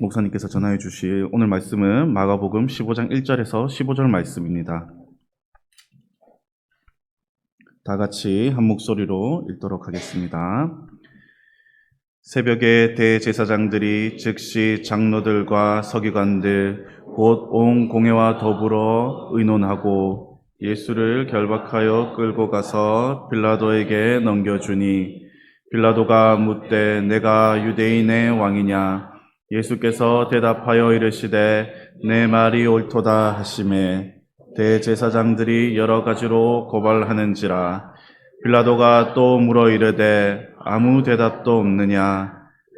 목사님께서 전하여 주실 오늘 말씀은 마가복음 15장 1절에서 15절 말씀입니다. 다 같이 한 목소리로 읽도록 하겠습니다. 새벽에 대제사장들이 즉시 장로들과 서기관들 곧 온 공회와 더불어 의논하고 예수를 결박하여 끌고 가서 빌라도에게 넘겨주니 빌라도가 묻되 내가 유대인의 왕이냐? 예수께서 대답하여 이르시되 내 말이 옳도다 하시매 대제사장들이 여러 가지로 고발하는지라. 빌라도가 또 물어 이르되 아무 대답도 없느냐?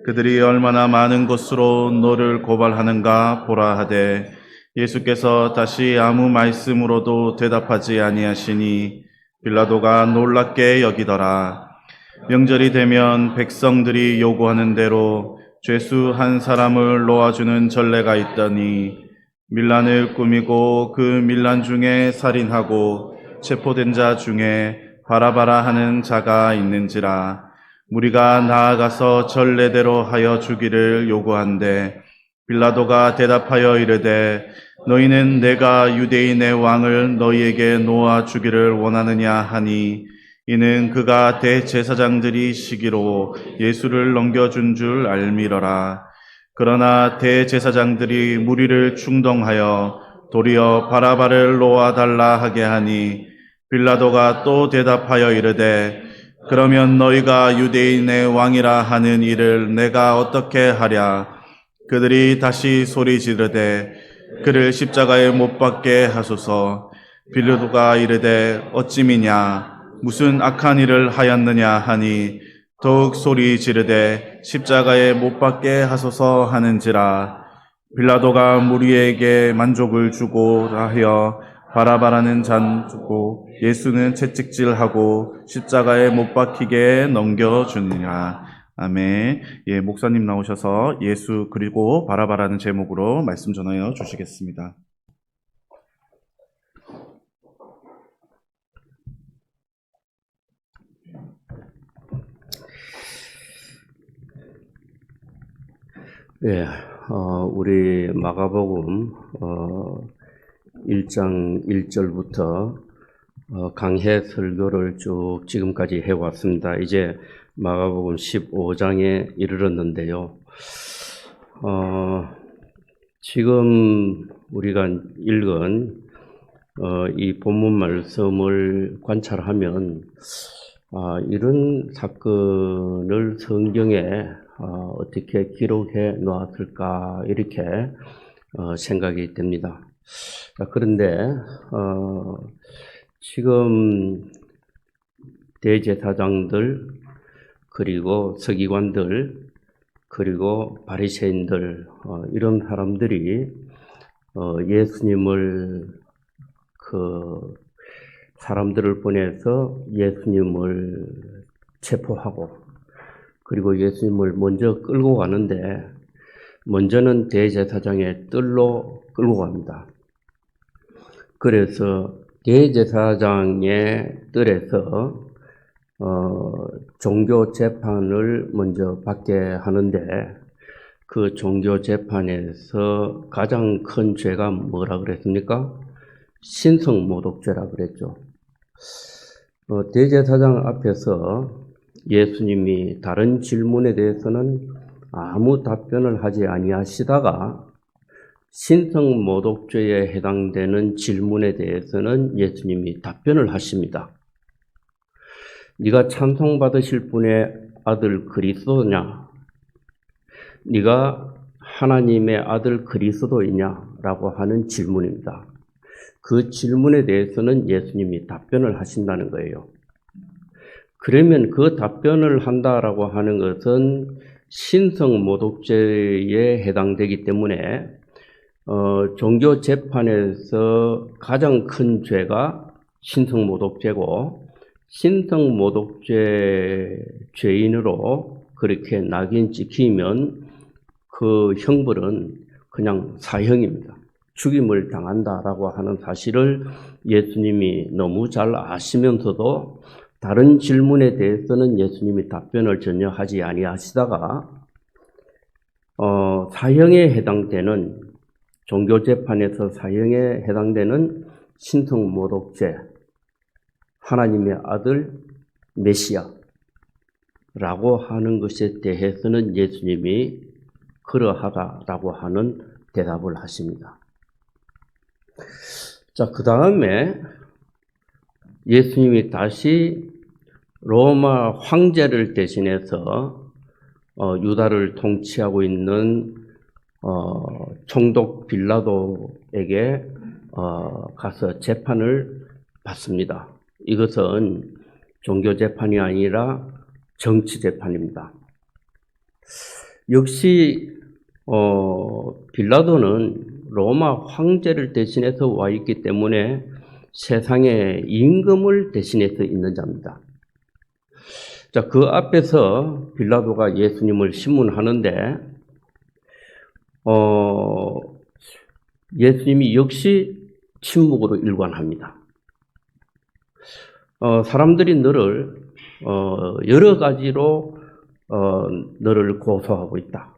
그들이 얼마나 많은 것으로 너를 고발하는가 보라 하되 예수께서 다시 아무 말씀으로도 대답하지 아니하시니 빌라도가 놀랍게 여기더라. 명절이 되면 백성들이 요구하는 대로 죄수 한 사람을 놓아주는 전례가 있더니 밀란을 꾸미고 그 밀란 중에 살인하고 체포된 자 중에 바라바라 하는 자가 있는지라. 무리가 나아가서 전례대로 하여 주기를 요구한대 빌라도가 대답하여 이르되 너희는 내가 유대인의 왕을 너희에게 놓아 주기를 원하느냐 하니 이는 그가 대제사장들이 시기로 예수를 넘겨준 줄 알미러라. 그러나 대제사장들이 무리를 충동하여 도리어 바라바를 놓아달라 하게 하니 빌라도가 또 대답하여 이르되 그러면 너희가 유대인의 왕이라 하는 이를 내가 어떻게 하랴? 그들이 다시 소리 지르되 그를 십자가에 못 박게 하소서. 빌라도가 이르되 어찌미냐? 무슨 악한 일을 하였느냐 하니 더욱 소리 지르되 십자가에 못 박게 하소서 하는지라. 빌라도가 무리에게 만족을 주고 하여 바라바라는 잔 주고 예수는 채찍질하고 십자가에 못 박히게 넘겨주니라. 아멘. 예, 목사님 나오셔서 예수 그리고 바라바라는 제목으로 말씀 전하여 주시겠습니다. 예, 우리 마가복음 1장 1절부터 강해 설교를 쭉 지금까지 해왔습니다. 이제 마가복음 15장에 이르렀는데요. 지금 우리가 읽은 이 본문 말씀을 관찰하면 이런 사건을 성경에 어떻게 기록해 놓았을까 이렇게 생각이 됩니다. 그런데 지금 대제사장들 그리고 서기관들 그리고 바리새인들 이런 사람들이 예수님을 사람들을 보내서 예수님을 체포하고 그리고 예수님을 먼저 끌고 가는데 먼저는 대제사장의 뜰로 끌고 갑니다. 그래서 대제사장의 뜰에서 종교 재판을 먼저 받게 하는데 그 종교 재판에서 가장 큰 죄가 뭐라 그랬습니까? 신성모독죄라 그랬죠. 대제사장 앞에서 예수님이 다른 질문에 대해서는 아무 답변을 하지 아니하시다가 신성모독죄에 해당되는 질문에 대해서는 예수님이 답변을 하십니다. 네가 찬송받으실 분의 아들 그리스도냐? 네가 하나님의 아들 그리스도이냐? 라고 하는 질문입니다. 그 질문에 대해서는 예수님이 답변을 하신다는 거예요. 그러면 그 답변을 한다라고 하는 것은 신성모독죄에 해당되기 때문에 종교 재판에서 가장 큰 죄가 신성모독죄고 신성모독죄 죄인으로 그렇게 낙인 찍히면 그 형벌은 그냥 사형입니다. 죽임을 당한다라고 하는 사실을 예수님이 너무 잘 아시면서도 다른 질문에 대해서는 예수님이 답변을 전혀 하지 아니하시다가 사형에 해당되는 종교재판에서 사형에 해당되는 신성모독죄, 하나님의 아들 메시아라고 하는 것에 대해서는 예수님이 그러하다라고 하는 대답을 하십니다. 자, 그 다음에 예수님이 다시 로마 황제를 대신해서 유다를 통치하고 있는 총독 빌라도에게 가서 재판을 받습니다. 이것은 종교 재판이 아니라 정치 재판입니다. 역시 빌라도는 로마 황제를 대신해서 와 있기 때문에 세상의 임금을 대신해서 있는 자입니다. 자, 그 앞에서 빌라도가 예수님을 신문하는데 예수님이 역시 침묵으로 일관합니다. 사람들이 너를 여러 가지로 너를 고소하고 있다.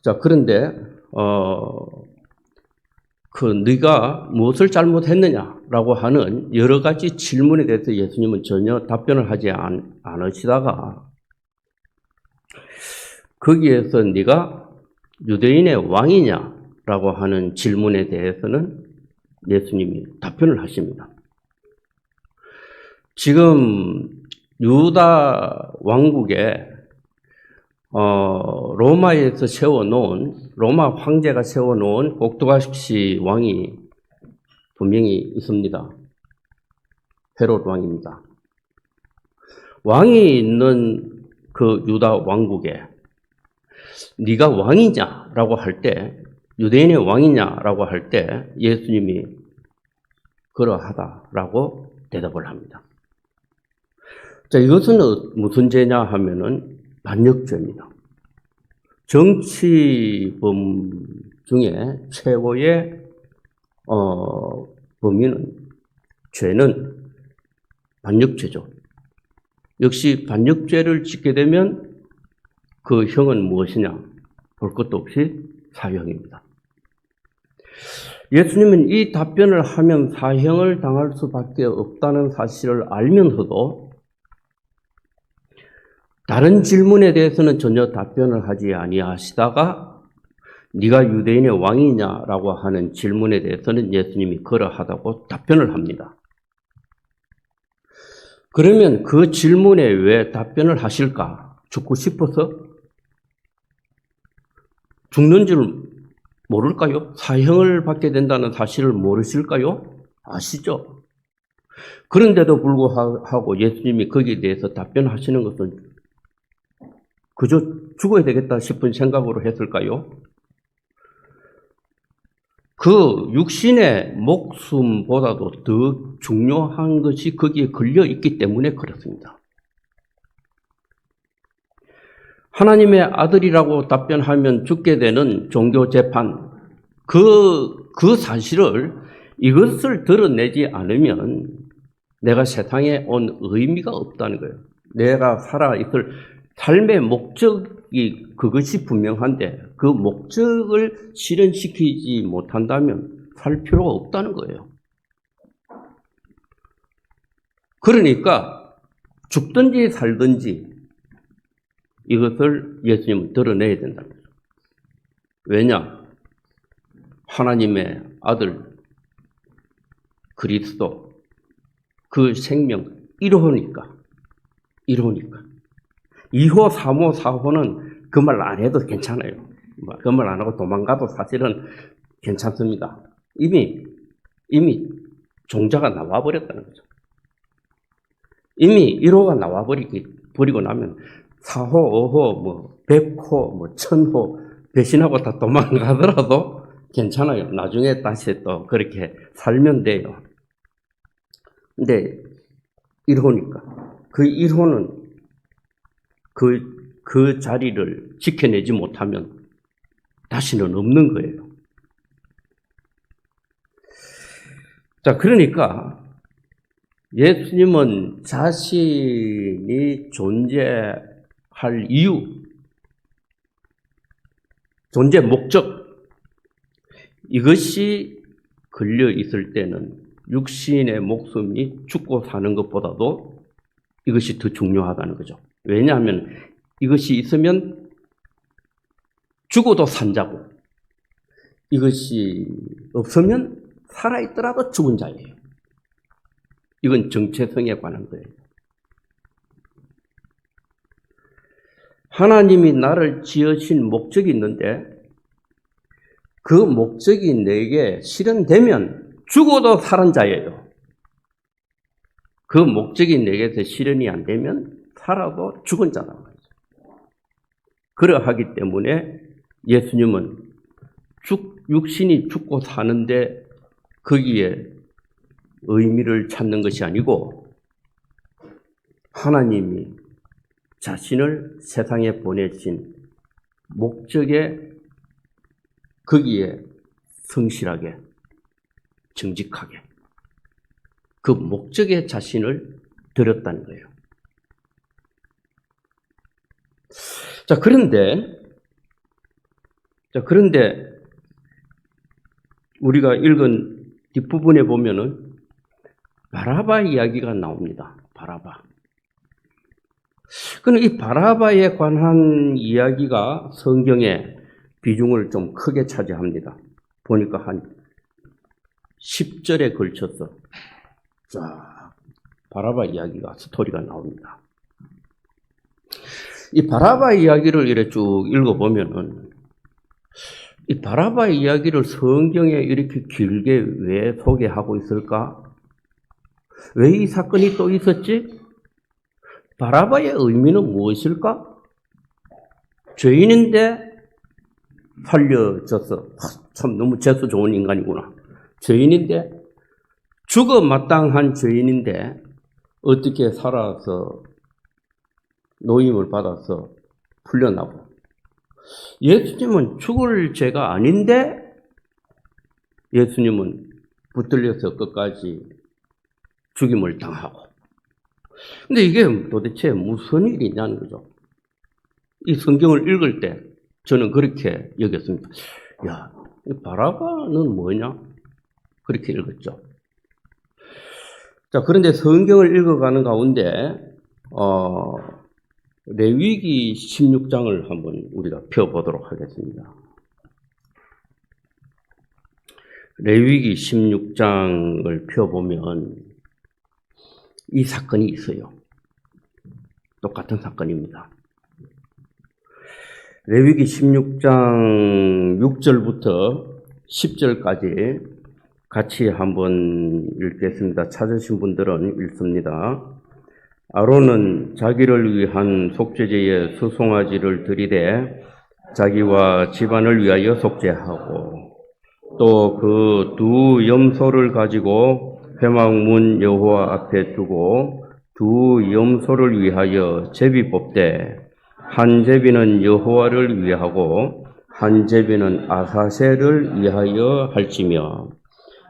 자, 그런데 네가 무엇을 잘못했느냐라고 하는 여러 가지 질문에 대해서 예수님은 전혀 답변을 하지 않으시다가 거기에서 네가 유대인의 왕이냐라고 하는 질문에 대해서는 예수님이 답변을 하십니다. 지금 유다 왕국에 로마에서 세워놓은 로마 황제가 세워놓은 꼭두가시 왕이 분명히 있습니다. 헤롯 왕입니다. 왕이 있는 그 유다 왕국에 네가 왕이냐라고 할 때, 유대인의 왕이냐라고 할 때 예수님이 그러하다라고 대답을 합니다. 자, 이것은 무슨 죄냐 하면은 반역죄입니다. 정치범 중에 최고의 죄는 반역죄죠. 역시 반역죄를 짓게 되면 그 형은 무엇이냐? 볼 것도 없이 사형입니다. 예수님은 이 답변을 하면 사형을 당할 수밖에 없다는 사실을 알면서도 다른 질문에 대해서는 전혀 답변을 하지 아니하시다가 네가 유대인의 왕이냐라고 하는 질문에 대해서는 예수님이 그러하다고 답변을 합니다. 그러면 그 질문에 왜 답변을 하실까? 죽고 싶어서? 죽는 줄 모를까요? 사형을 받게 된다는 사실을 모르실까요? 아시죠? 그런데도 불구하고 예수님이 거기에 대해서 답변하시는 것은 그저 죽어야 되겠다 싶은 생각으로 했을까요? 그 육신의 목숨보다도 더 중요한 것이 거기에 걸려 있기 때문에 그렇습니다. 하나님의 아들이라고 답변하면 죽게 되는 종교 재판, 그 사실을 이것을 드러내지 않으면 내가 세상에 온 의미가 없다는 거예요. 내가 살아있을 삶의 목적이 그것이 분명한데 그 목적을 실현시키지 못한다면 살 필요가 없다는 거예요. 그러니까 죽든지 살든지 이것을 예수님은 드러내야 된다는 거죠. 왜냐? 하나님의 아들 그리스도 그 생명 1호니까 2호, 3호, 4호는 그 말 안 해도 괜찮아요. 그 말 안 하고 도망가도 사실은 괜찮습니다. 이미 종자가 나와버렸다는 거죠. 이미 1호가 나와버리고 나면 4호, 5호, 100호, 1000호 배신하고 다 도망가더라도 괜찮아요. 나중에 다시 또 그렇게 살면 돼요. 근데 1호니까 그 1호는 그 자리를 지켜내지 못하면 다시는 없는 거예요. 자, 그러니까 예수님은 자신이 존재할 이유, 존재 목적, 이것이 걸려 있을 때는 육신의 목숨이 죽고 사는 것보다도 이것이 더 중요하다는 거죠. 왜냐하면 이것이 있으면 죽어도 산자고, 이것이 없으면 살아있더라도 죽은 자예요. 이건 정체성에 관한 거예요. 하나님이 나를 지으신 목적이 있는데 그 목적이 내게 실현되면 죽어도 살은 자예요. 그 목적이 내게서 실현이 안 되면 살아도 죽은 자란 말이죠. 그러하기 때문에 예수님은 육신이 죽고 사는데 거기에 의미를 찾는 것이 아니고 하나님이 자신을 세상에 보내신 목적에 거기에 성실하게 정직하게 그 목적에 자신을 드렸다는 거예요. 자, 그런데 우리가 읽은 뒷부분에 보면은 바라바 이야기가 나옵니다. 바라바. 그럼 이 바라바에 관한 이야기가 성경에 비중을 좀 크게 차지합니다. 보니까 한 10절에 걸쳐서 자, 바라바 이야기가 스토리가 나옵니다. 이 바라바 이야기를 이렇게 쭉 읽어보면은 이 바라바 이야기를 성경에 이렇게 길게 왜 소개하고 있을까? 왜 이 사건이 또 있었지? 바라바의 의미는 무엇일까? 죄인인데 살려져서 참 너무 재수 좋은 인간이구나. 죄인인데 죽어 마땅한 죄인인데 어떻게 살아서 노임을 받아서 풀려나고 예수님은 죽을 죄가 아닌데 예수님은 붙들려서 끝까지 죽임을 당하고 근데 이게 도대체 무슨 일이냐는 거죠. 이 성경을 읽을 때 저는 그렇게 여겼습니다. 야, 이 바라바는 뭐냐? 그렇게 읽었죠. 자, 그런데 성경을 읽어가는 가운데 레위기 16장을 한번 우리가 펴보도록 하겠습니다. 레위기 16장을 펴보면 이 사건이 있어요. 똑같은 사건입니다. 레위기 16장 6절부터 10절까지 같이 한번 읽겠습니다. 찾으신 분들은 읽습니다. 아론은 자기를 위한 속죄제에 수송아지를 들이대 자기와 집안을 위하여 속죄하고 또 그 두 염소를 가지고 회막문 여호와 앞에 두고 두 염소를 위하여 제비 뽑되 한 제비는 여호와를 위하고 한 제비는 아사셀을 위하여 할지며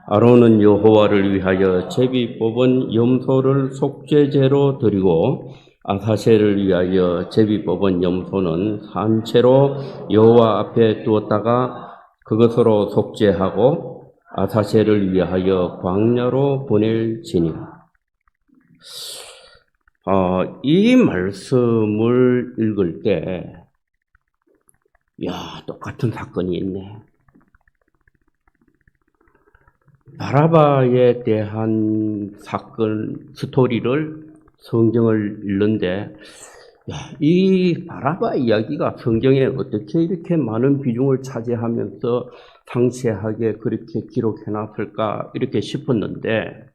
아론은 여호와를 위하여 제비 뽑은 염소를 속죄제로 드리고 아사셀을 위하여 제비 뽑은 염소는 산채로 여호와 앞에 두었다가 그것으로 속죄하고 아사셀을 위하여 광야로 보낼지니라. 이 말씀을 읽을 때, 야, 똑같은 사건이 있네. 바라바에 대한 사건, 스토리를 성경을 읽는데, 야, 이 바라바 이야기가 성경에 어떻게 이렇게 많은 비중을 차지하면서 상세하게 그렇게 기록해놨을까, 이렇게 싶었는데,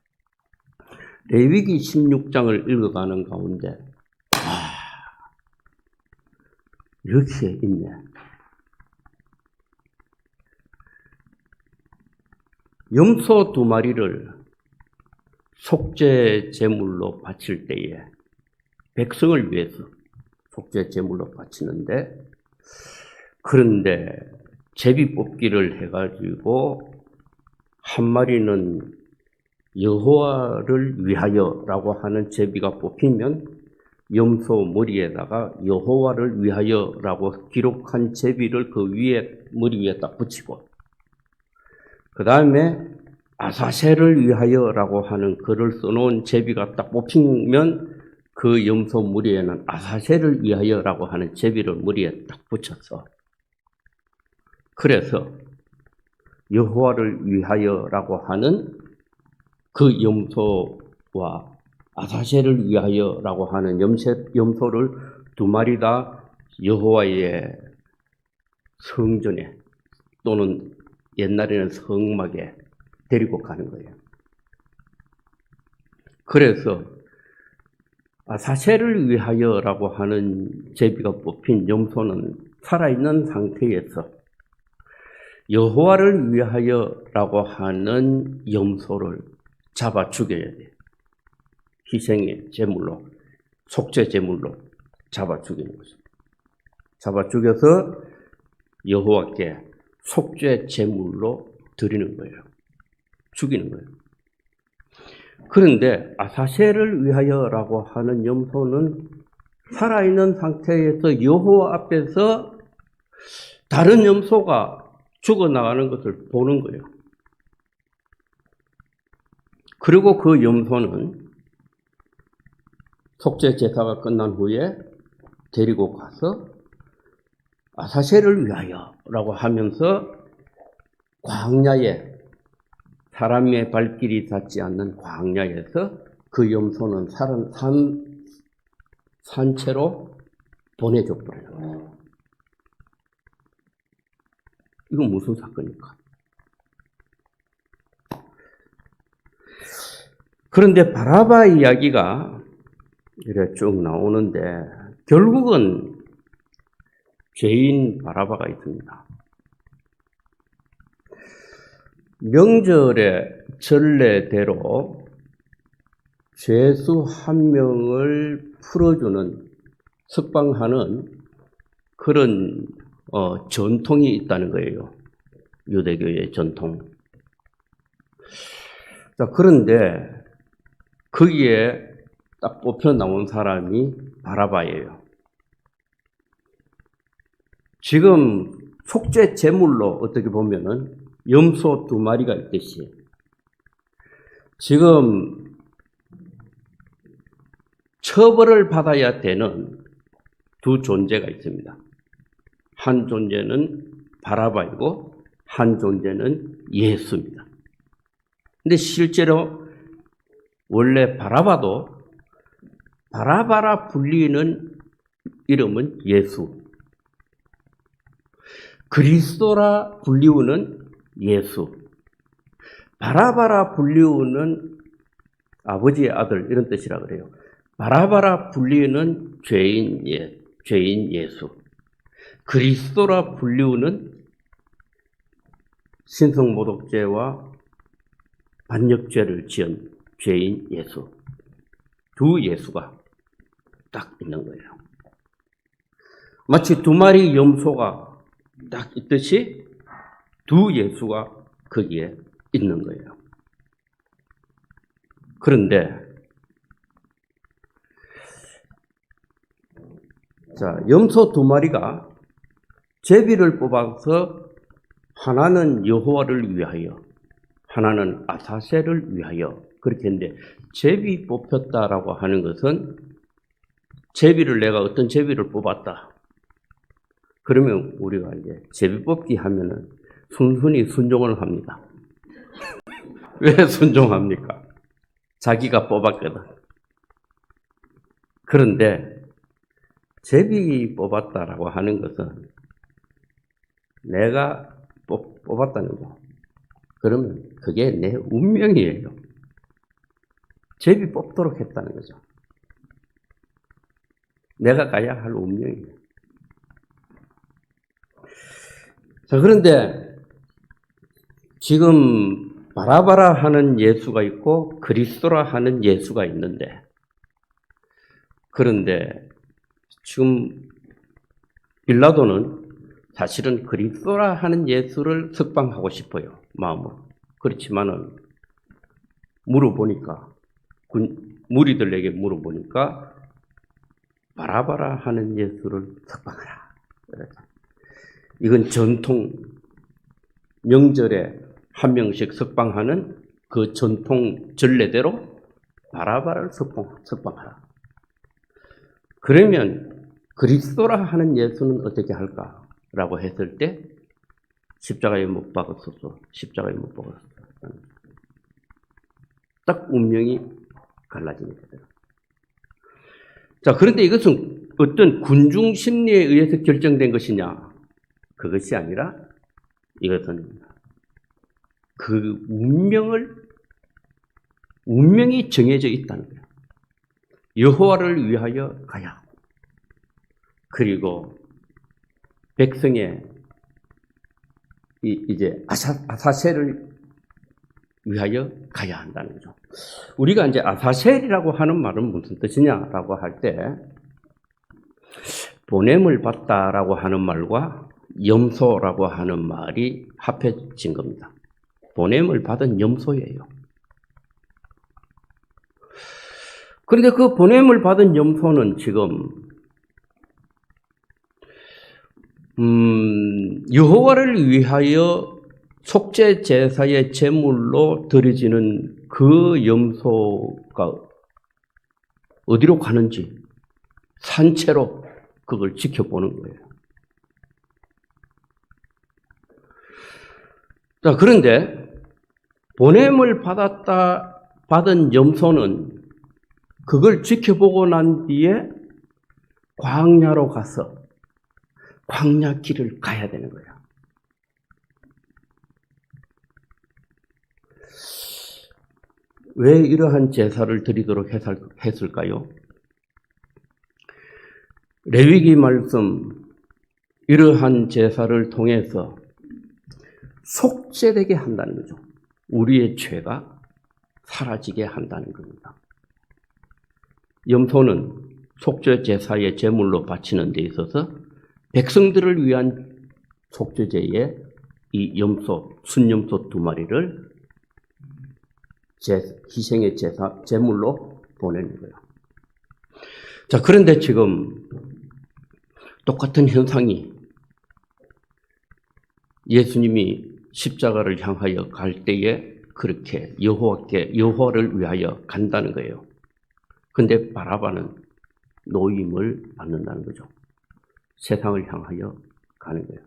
레위기 16장을 읽어가는 가운데 이렇게 있네. 염소 2마리를 속죄 제물로 바칠 때에 백성을 위해서 속죄 제물로 바치는데 그런데 제비 뽑기를 해가지고 한 마리는 여호와를 위하여라고 하는 제비가 뽑히면 염소 머리에다가 여호와를 위하여라고 기록한 제비를 그 위에 머리 위에 딱 붙이고 그 다음에 아사셀을 위하여라고 하는 글을 써놓은 제비가 딱 뽑히면 그 염소 머리에는 아사셀을 위하여라고 하는 제비를 머리에 딱 붙였어. 그래서 여호와를 위하여라고 하는 그 염소와 아사셀을 위하여라고 하는 염소를 두 마리 다 여호와의 성전에 또는 옛날에는 성막에 데리고 가는 거예요. 그래서 아사셀을 위하여라고 하는 제비가 뽑힌 염소는 살아있는 상태에서 여호와를 위하여라고 하는 염소를 잡아 죽여야 돼. 희생의 제물로, 속죄 제물로 잡아 죽이는 거죠. 잡아 죽여서 여호와께 속죄 제물로 드리는 거예요. 죽이는 거예요. 그런데 아사셀을 위하여라고 하는 염소는 살아있는 상태에서 여호와 앞에서 다른 염소가 죽어나가는 것을 보는 거예요. 그리고 그 염소는 속죄 제사가 끝난 후에 데리고 가서 아사셀을 위하여라고 하면서 광야에 사람의 발길이 닿지 않는 광야에서 그 염소는 산채로 보내줘 버려요. 이건 무슨 사건입니까? 그런데 바라바 이야기가 이렇게 쭉 나오는데 결국은 죄인 바라바가 있습니다. 명절의 전례대로 죄수 한 명을 풀어주는 석방하는 그런 전통이 있다는 거예요. 유대교의 전통. 자, 그런데 거기에 딱 뽑혀 나온 사람이 바라바예요. 지금 속죄 제물로 어떻게 보면은 염소 두 마리가 있듯이 지금 처벌을 받아야 되는 두 존재가 있습니다. 한 존재는 바라바이고 한 존재는 예수입니다. 근데 실제로 원래 바라바도 바라바라 불리는 이름은 예수, 그리스도라 불리우는 예수, 바라바라 불리우는 아버지의 아들 이런 뜻이라 그래요. 바라바라 불리우는 죄인 예수, 그리스도라 불리우는 신성모독죄와 반역죄를 지은 죄인 예수, 두 예수가 딱 있는 거예요. 마치 두 마리 염소가 딱 있듯이 두 예수가 거기에 있는 거예요. 그런데 자, 염소 두 마리가 제비를 뽑아서 하나는 여호와를 위하여, 하나는 아사셀을 위하여 그렇게 했는데 제비 뽑혔다라고 하는 것은 제비를 내가 어떤 제비를 뽑았다. 그러면 우리가 이제 제비 뽑기 하면은 순순히 순종을 합니다. 왜 순종합니까? 자기가 뽑았거든. 그런데 제비 뽑았다라고 하는 것은 내가 뽑았다는 거. 그러면 그게 내 운명이에요. 제비 뽑도록 했다는 거죠. 내가 가야 할 운명이에요. 자, 그런데 지금 바라바라 하는 예수가 있고 그리스도라 하는 예수가 있는데, 그런데 지금 빌라도는 사실은 그리스도라 하는 예수를 석방하고 싶어요, 마음으로. 그렇지만은 물어보니까, 무리들에게 물어보니까 바라바라 하는 예수를 석방하라. 이건 전통 명절에 한 명씩 석방하는 그 전통 전례대로 바라바를 석방하라. 그러면 그리스도라 하는 예수는 어떻게 할까라고 했을 때 십자가에 못 박았었어. 십자가에 못 박았어. 딱 운명이 갈라집니다. 자, 그런데 이것은 어떤 군중 심리에 의해서 결정된 것이냐? 그것이 아니라 이것은 그 운명이 정해져 있다는 거예요. 여호와를 위하여 가야 하고, 그리고 백성의 이제 아사셀을 위하여 가야 한다는 거죠. 우리가 이제 아사셀이라고 하는 말은 무슨 뜻이냐라고 할 때, 보냄을 받다라고 하는 말과 염소라고 하는 말이 합해진 겁니다. 보냄을 받은 염소예요. 그런데 그 보냄을 받은 염소는 지금 여호와를 위하여 속죄 제사의 제물로 드려지는 그 염소가 어디로 가는지 산채로 그걸 지켜보는 거예요. 자, 그런데 보냄을 받은 염소는 그걸 지켜보고 난 뒤에 광야로 가서 광야 길을 가야 되는 거예요. 왜 이러한 제사를 드리도록 했을까요? 레위기 말씀, 이러한 제사를 통해서 속죄되게 한다는 거죠. 우리의 죄가 사라지게 한다는 겁니다. 염소는 속죄 제사의 제물로 바치는 데 있어서 백성들을 위한 속죄제에 이 염소, 순염소 2마리를 희생의 제물로 보내는 거예요. 자, 그런데 지금 똑같은 현상이 예수님이 십자가를 향하여 갈 때에 그렇게 여호와를 위하여 간다는 거예요. 근데 바라바는 노임을 받는다는 거죠. 세상을 향하여 가는 거예요.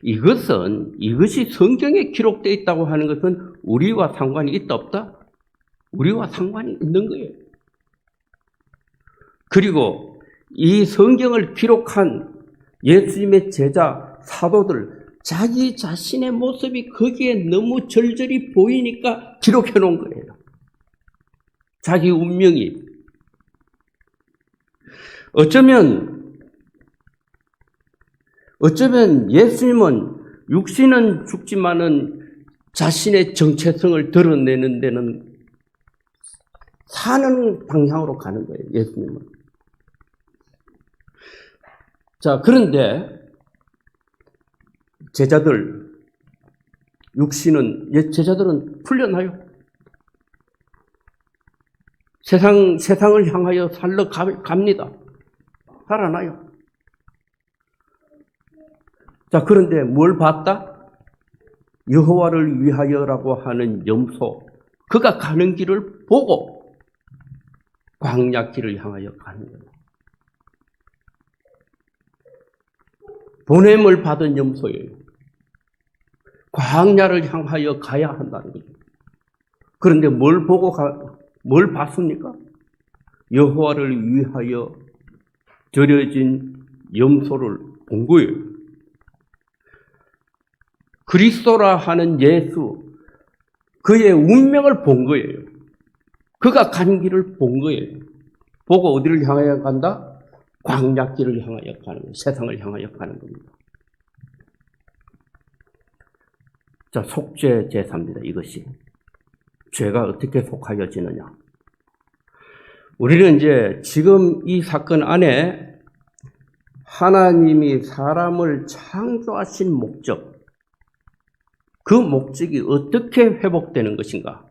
이것이 성경에 기록되어 있다고 하는 것은 우리와 상관이 있다 없다? 우리와 상관이 있는 거예요. 그리고 이 성경을 기록한 예수님의 제자, 사도들, 자기 자신의 모습이 거기에 너무 절절히 보이니까 기록해 놓은 거예요. 자기 운명이. 어쩌면 예수님은 육신은 죽지만은 자신의 정체성을 드러내는 데는 사는 방향으로 가는 거예요, 예수님은. 자, 그런데 제자들은 풀려나요. 세상을 향하여 살러 갑니다. 살아나요. 자, 그런데 뭘 봤다? 여호와를 위하여라고 하는 염소, 그가 가는 길을 보고 광야 길을 향하여 가는 거예요. 보냄을 받은 염소예요. 광야를 향하여 가야 한다는 거죠. 그런데 뭘 봤습니까? 여호와를 위하여 드려진 염소를 본 거예요. 그리스도라 하는 예수, 그의 운명을 본 거예요. 그가 간 길을 본 거예요. 보고 어디를 향하여 간다? 광야 길을 향하여 가는 거예요. 세상을 향하여 가는 겁니다. 자, 속죄 제사입니다. 이것이. 죄가 어떻게 속하여지느냐. 우리는 이제 지금 이 사건 안에 하나님이 사람을 창조하신 목적, 그 목적이 어떻게 회복되는 것인가?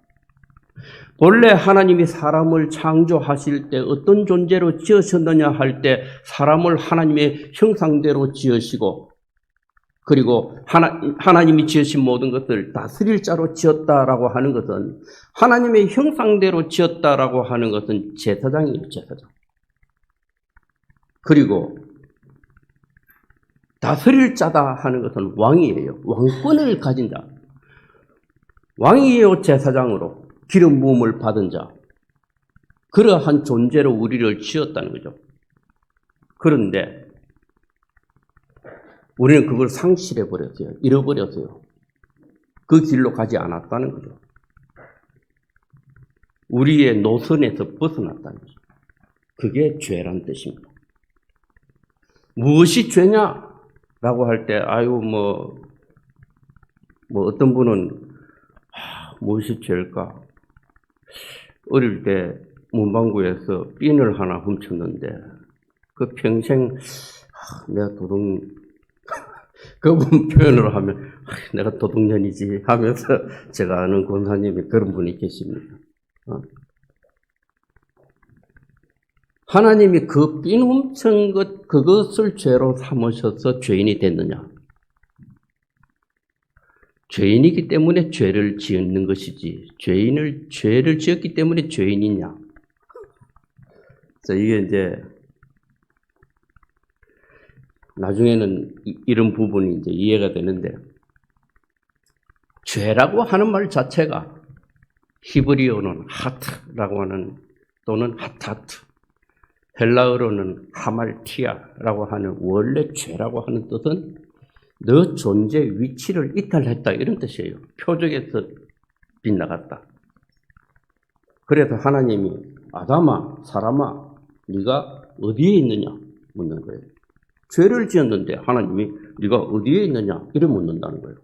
본래 하나님이 사람을 창조하실 때 어떤 존재로 지으셨느냐 할 때 사람을 하나님의 형상대로 지으시고 그리고 하나님이 지으신 모든 것을 다스릴 자로 지었다라고 하는 것은 하나님의 형상대로 지었다라고 하는 것은 제사장이에요, 제사장. 그리고 다스릴 자다 하는 것은 왕이에요. 왕권을 가진 자. 왕이에요, 제사장으로. 기름 부음을 받은 자. 그러한 존재로 우리를 지었다는 거죠. 그런데 우리는 그걸 상실해버렸어요. 잃어버렸어요. 그 길로 가지 않았다는 거죠. 우리의 노선에서 벗어났다는 거죠. 그게 죄란 뜻입니다. 무엇이 죄냐라고 할 때, 뭐 어떤 분은 무엇이 죄일까? 어릴 때 문방구에서 핀을 하나 훔쳤는데 그 평생 내가 그분 표현으로 하면 내가 도둑년이지 하면서 제가 아는 권사님이 그런 분이 계십니다. 하나님이 그 핀 훔친 그것을 죄로 삼으셔서 죄인이 됐느냐? 죄인이기 때문에 죄를 지은 것이지 죄를 지었기 때문에 죄인이냐? 이게 이제 나중에는 이런 부분이 이제 이해가 되는데 죄라고 하는 말 자체가 히브리어는 하트라고 하는 또는 하타트 헬라어로는 하말티아라고 하는 원래 죄라고 하는 뜻은 너 존재 위치를 이탈했다 이런 뜻이에요. 표적에서 빗나갔다. 그래서 하나님이 아담아 사람아 네가 어디에 있느냐 묻는 거예요. 죄를 지었는데 하나님이 네가 어디에 있느냐 이래 묻는다는 거예요.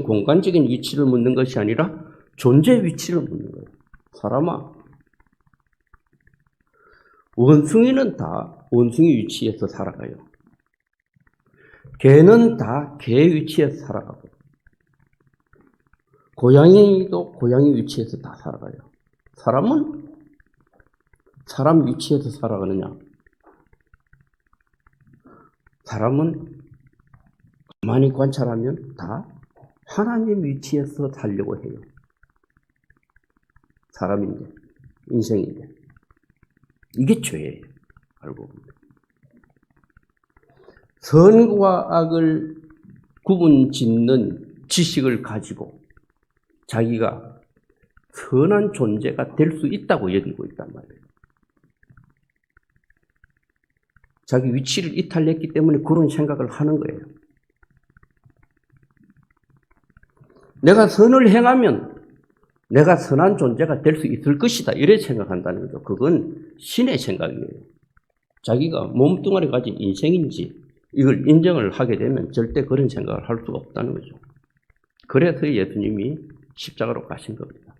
공간적인 위치를 묻는 것이 아니라 존재 위치를 묻는 거예요. 사람아 원숭이는 다 원숭이 위치에서 살아가요. 개는 다 개 위치에서 살아가고 고양이도 고양이 위치에서 다 살아가요. 사람은 사람 위치에서 살아가느냐? 사람은 가만히 관찰하면 다 하나님 위치에서 살려고 해요. 사람인데, 인생인데. 이게 죄예요. 알고 보면. 선과 악을 구분 짓는 지식을 가지고 자기가 선한 존재가 될 수 있다고 여기고 있단 말이에요. 자기 위치를 이탈했기 때문에 그런 생각을 하는 거예요. 내가 선을 행하면 내가 선한 존재가 될 수 있을 것이다. 이래 생각한다는 거죠. 그건 신의 생각이에요. 자기가 몸뚱아리 가진 인생인지 이걸 인정을 하게 되면 절대 그런 생각을 할 수가 없다는 거죠. 그래서 예수님이 십자가로 가신 겁니다.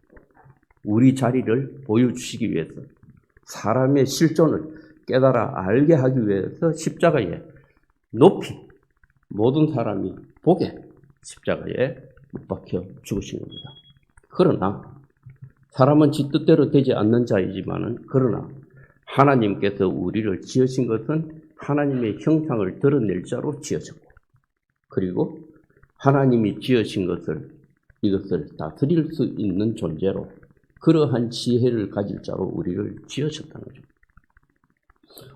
우리 자리를 보여주시기 위해서 사람의 실존을 깨달아 알게 하기 위해서 십자가에 높이 모든 사람이 보게 십자가에 못 박혀 죽으신 겁니다. 그러나 사람은 지 뜻대로 되지 않는 자이지만은 그러나 하나님께서 우리를 지으신 것은 하나님의 형상을 드러낼 자로 지어졌고 그리고 하나님이 지으신 이것을 다스릴 수 있는 존재로 그러한 지혜를 가질 자로 우리를 지으셨다는 거죠.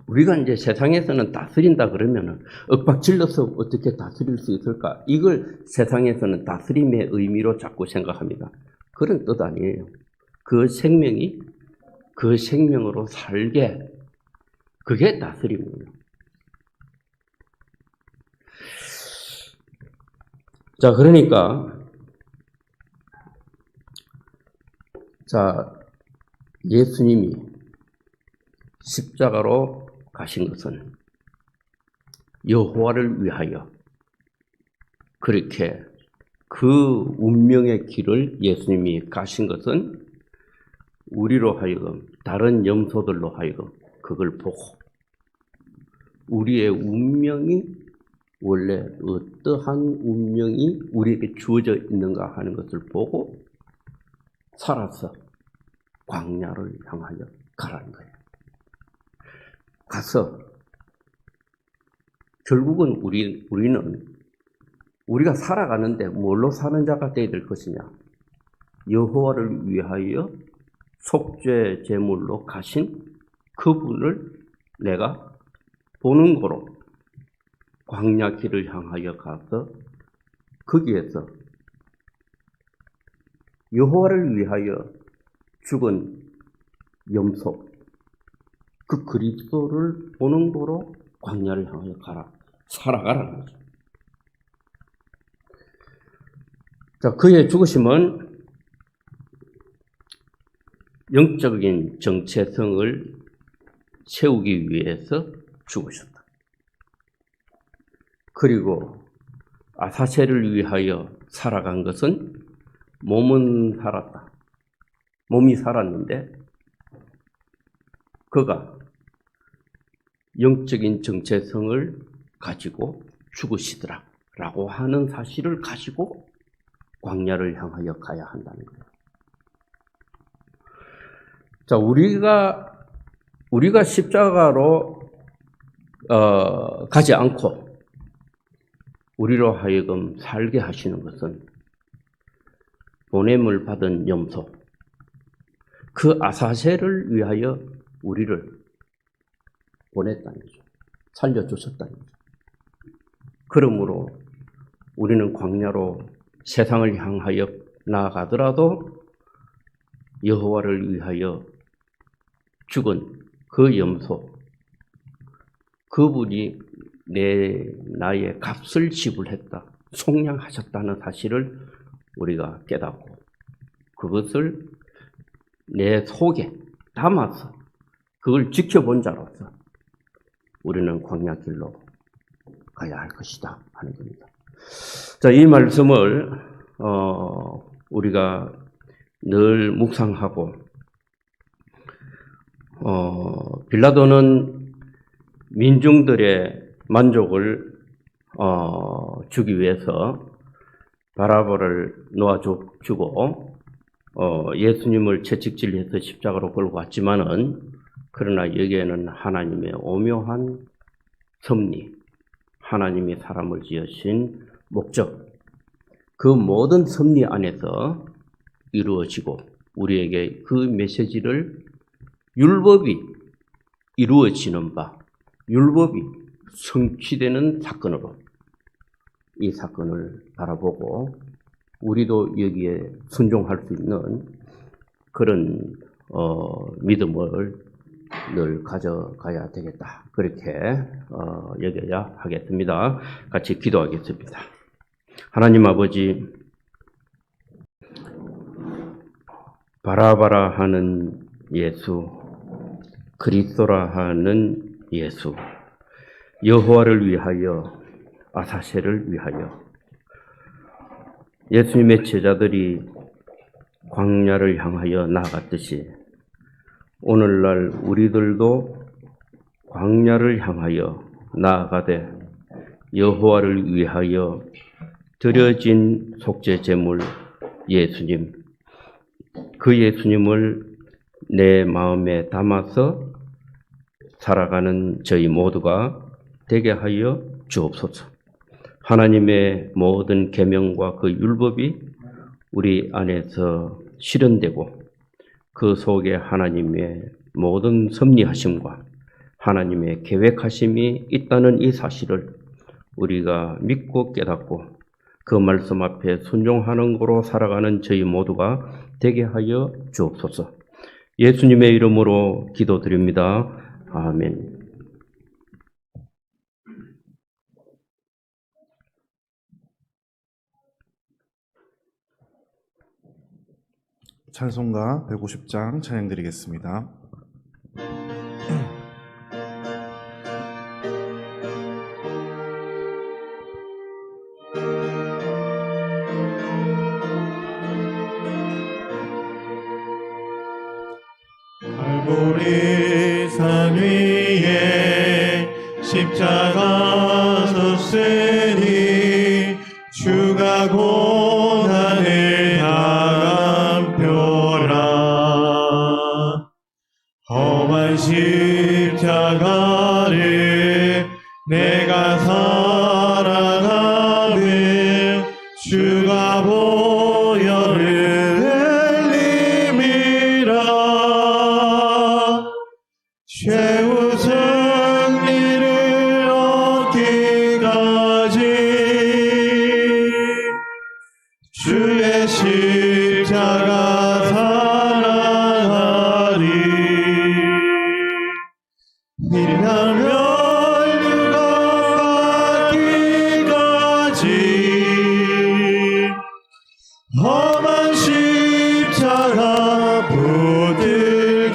우리가 이제 세상에서는 다스린다 그러면은 윽박질러서 어떻게 다스릴 수 있을까? 이걸 세상에서는 다스림의 의미로 자꾸 생각합니다. 그런 뜻 아니에요. 그 생명이 그 생명으로 살게 그게 다스림이에요. 자, 그러니까 예수님이 십자가로 가신 것은 여호와를 위하여 그렇게 그 운명의 길을 예수님이 가신 것은 우리로 하여금 다른 염소들로 하여금 그걸 보고 우리의 운명이 원래 어떠한 운명이 우리에게 주어져 있는가 하는 것을 보고 살아서 광야를 향하여 가라는 거예요. 가서 결국은 우리는 우리가 살아가는데 뭘로 사는 자가 되어야 될 것이냐? 여호와를 위하여 속죄 제물로 가신 그분을 내가 보는 거로 광야 길을 향하여 가서 거기에서 여호와를 위하여 죽은 염소 그 그리스도를 보는 거로 광야를 향하여 가라, 살아가라는 거죠. 자, 그의 죽으심은 영적인 정체성을 세우기 위해서 죽으셨다. 그리고 아사셀을 위하여 살아간 것은 몸은 살았다. 몸이 살았는데 그가 영적인 정체성을 가지고 죽으시더라 라고 하는 사실을 가지고 광야를 향하여 가야 한다는 거예요. 자, 우리가 십자가로 가지 않고 우리로 하여금 살게 하시는 것은 보냄을 받은 염소, 그 아사셀을 위하여 우리를 보냈다는 거죠. 살려주셨다는 거죠. 그러므로 우리는 광야로 세상을 향하여 나아가더라도 여호와를 위하여 죽은 그 염소, 그분이 나의 값을 지불했다, 속량하셨다는 사실을 우리가 깨닫고 그것을 내 속에 담아서 그걸 지켜본 자로서 우리는 광야 길로 가야 할 것이다 하는 겁니다. 자, 이 말씀을 우리가 늘 묵상하고 빌라도는 민중들의 만족을 주기 위해서 바라바를 놓아주고 예수님을 채찍질해서 십자가로 끌고 왔지만은 그러나 여기에는 하나님의 오묘한 섭리, 하나님이 사람을 지으신 목적, 그 모든 섭리 안에서 이루어지고 우리에게 그 메시지를 율법이 이루어지는 바, 율법이 성취되는 사건으로 이 사건을 바라보고 우리도 여기에 순종할 수 있는 그런 믿음을 늘 가져가야 되겠다. 그렇게 여겨야 하겠습니다. 같이 기도하겠습니다. 하나님 아버지, 바라바라 하는 예수, 그리스도라 하는 예수, 여호와를 위하여, 아사셀을 위하여 예수님의 제자들이 광야를 향하여 나아갔듯이 오늘날 우리들도 광야를 향하여 나아가되 여호와를 위하여 드려진 속죄 제물 예수님, 그 예수님을 내 마음에 담아서 살아가는 저희 모두가 되게 하여 주옵소서. 하나님의 모든 계명과 그 율법이 우리 안에서 실현되고 그 속에 하나님의 모든 섭리하심과 하나님의 계획하심이 있다는 이 사실을 우리가 믿고 깨닫고 그 말씀 앞에 순종하는 거로 살아가는 저희 모두가 되게 하여 주옵소서. 예수님의 이름으로 기도드립니다. 아멘. 찬송가 150장 찬양 드리겠습니다. 갈보리 산 위에 십자가 섰으니 주가 고난을 다 감표 주가 보혈을 흘림이라 최후 승리를 얻기까지 주의 십자가 사랑하리 빛나면 험한 십자가 붙들겠네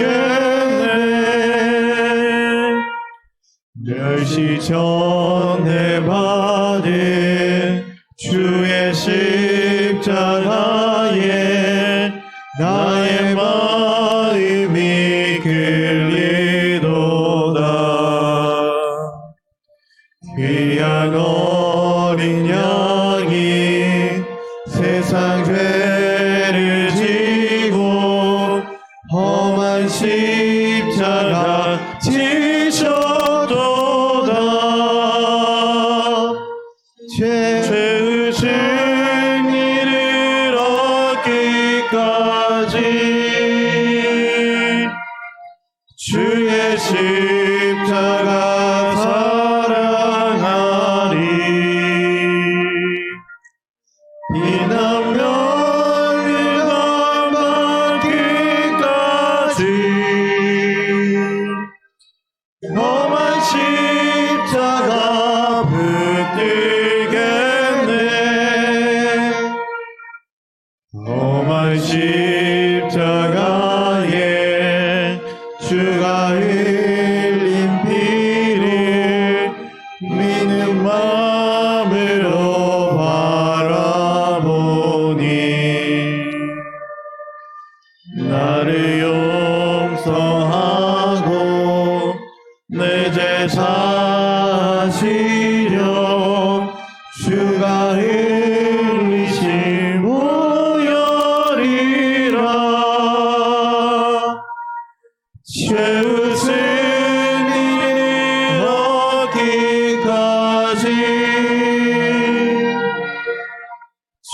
멸시 전에 받은 주의 십자가에 나의 마음이 끌리도다 귀한 어린 양이 세상 죄를 지고 험한 십자가 지셨도다 죄의 승리를 얻기까지 주의 십자가 사랑하리 비난면 험한 십자가 붙들겠네 험한 십자가에 주가 흘린 피를 믿는 마음으로 바라보니 나를 용서하고 내 죄 사시려 주가 흘리신 보혈이라 최후 승리를 얻기까지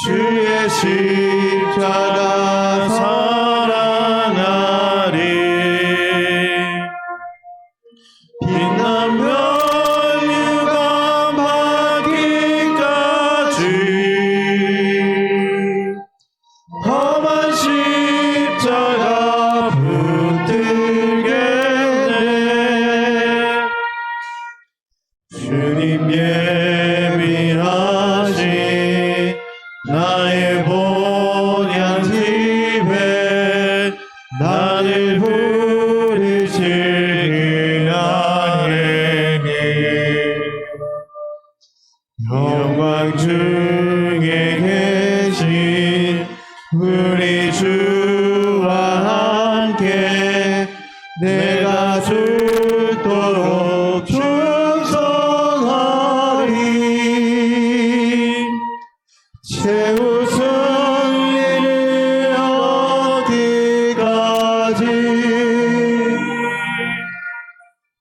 주의 십자가 사랑하리 빛나면 유감하기까지 험한 십자가 붙들겠네 주님 예비하신 나의 본향 집에 나를 부르실 영광 중에 계신 우리 주와 함께 내가 죽도록 충성하리 최후 승리를 얻기까지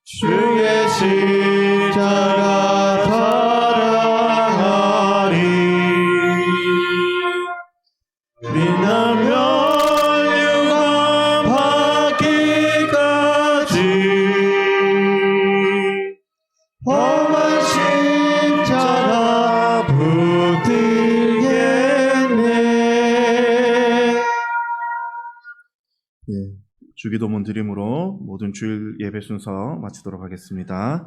주의 십자가 사랑하리 빛나면 유감하기까지 험한 십자가 붙들겠네. 주기도문 드림으로 모든 주일 예배 순서 마치도록 하겠습니다.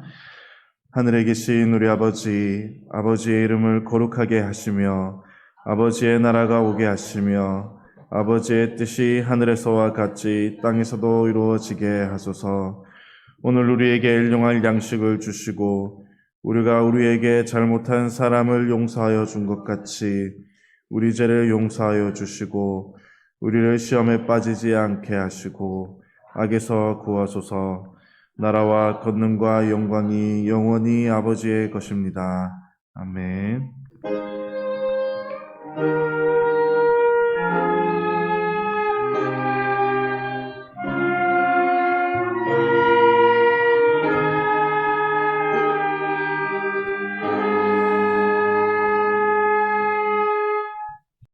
하늘에 계신 우리 아버지, 아버지의 이름을 거룩하게 하시며 아버지의 나라가 오게 하시며 아버지의 뜻이 하늘에서와 같이 땅에서도 이루어지게 하소서. 오늘 우리에게 일용할 양식을 주시고 우리가 우리에게 잘못한 사람을 용서하여 준 것 같이 우리 죄를 용서하여 주시고 우리를 시험에 빠지지 않게 하시고 악에서 구하소서. 나라와 권능과 영광이 영원히 아버지의 것입니다. 아멘.